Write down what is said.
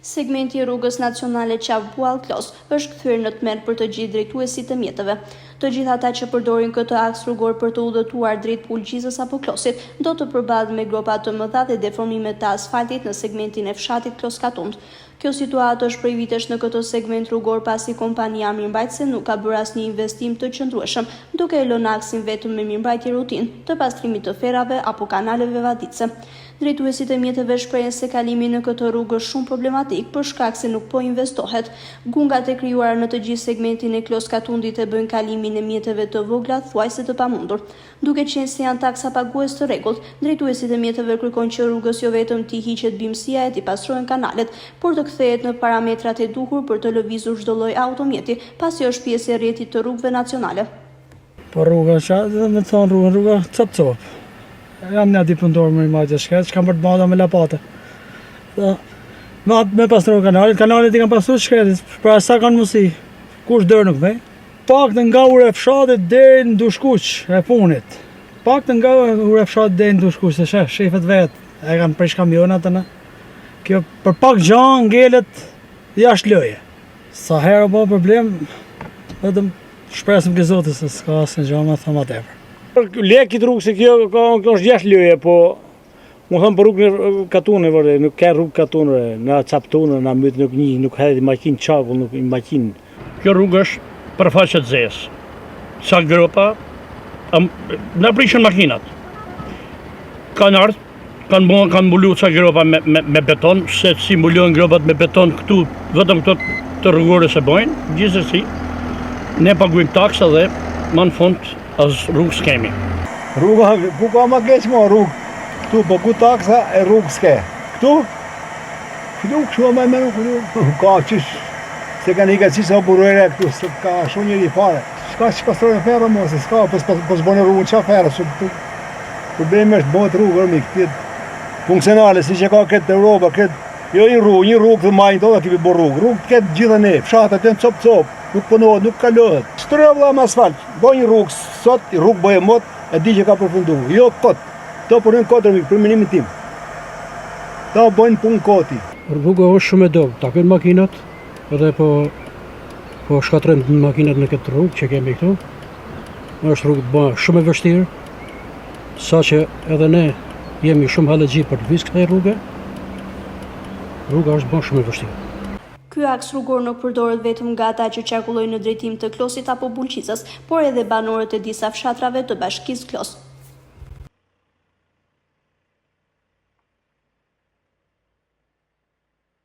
Segmenti i rrugës nacionale Qavbuall-Klos është kthyer në tmerr për të gjithë drejtuesit të mjeteve. Të gjithë ata që përdorin këtë aks rrugor për të udhëtuar drejt Pulgjizës apo Klosit, do të përballen me gropa të mëdha dhe deformime të asfaltit në segmentin e fshatit Klos-Katund. Kjo situatë është prej vitesh në këtë segment rrugor pasi kompania mirëmbajtëse nuk ka bërë asnjë investim të qëndrueshëm, duke e lënë aksin vetëm me mirëmbajtje rutinë të pastrimit të ferrave apo kanaleve vadice. Drejtuesit e mjeteve shprehin se kalimi në këtë rrugë është shumë problematik për shkak se nuk po investohet. Gungat e krijuara në të gjithë segmentin e Klos-Katundit e bëjnë kalimin e mjeteve të vogla thuajse të pamundur. Duke qenë se janë taksa pagues të rregullt, drejtuesit e mjeteve kërkojnë që rrugës jo vetëm t'i hiqet bimësia e t'i pastrohen kanalet, por të kthehet në parametrat e duhur për të lëvizur çdo lloj automjeti, pasi është pjesë e rrjetit të rrugëve nacionale. Po rruga çfarë, më thon rruga cop. Jam në dipundor me imazhe shkret, që kam bërë të bada me lapate. Me pastru kanalet i kam pastru shkretit, pra sa kanë mësi, kush dërë nuk me. Pak të nga ure fshatit deri në dushkuq e punit. Pak të nga ure fshatit deri në dushkuq, se shefet vetë, e kanë prish kamionat të në. Kjo për pak gjanë ngelet jashtë lëje. Sa herë po problem, vetëm shpresim ke Zotit se s'ka asnjë gjë më thëmë atëherë. Lek këtë rrugë se kjo është jashtë lëje, po më thëmë për rrugë në Katunë, nuk ka rrugë Katunë, në Captunë, në mytë nuk hedhi makinë qakull, nuk i makinë. Kjo rrugë është për faqet zezë. Sa gropa, në prishën makinat. Kanë ardhë, kanë mbulu ca gropa me beton, se si mbulojnë gropat me beton këtu, vetëm këto të rrugore se bojnë, gjithsesi, ne paguajmë taksa dhe më në fund as rrugë s'kemi. Rruga, ku ka ma keq ma rrugë? Këtu, po ku taksa e rrugë s'ke. Këtu kështu ma me nuk ka qish, se ka një ka qisa burere këtu, se ka shumë njëri fare. Shka që pastrojnë ferë mo, se s'ka, po s'bone rrugën qa ferë, problemi është bëhet rrugë, rëmi, këtë funksionale, si që ka këtë Europa, jo një rrugë të majnë të dhe kipi bo rrugë këtë gjitha ne, fshatët e në cop, nuk pënohet, nuk kalohet. Shtërë vla më asfalt, bo një rrugë sot, rrugë bëje mot, e di që ka përfundu. Jo këtë, to përën 4.000 për minimin tim. Ta bëjnë punë koti. Rruga është shumë e dobë, takojnë makinat, edhe po shkatrojnë makinat në këtë rrugë që kemi këtu. Është rrugë shumë e vështirë, sa që edhe ne jemi shumë halëgji për të visë këtaj rrugë. Rruga është shumë e vështirë. Ky aks rrugor nuk përdoret vetëm nga ata që qarkullojnë në drejtim të Klosit apo Bulqizës, por edhe banorët e disa fshatrave të bashkisë Klos.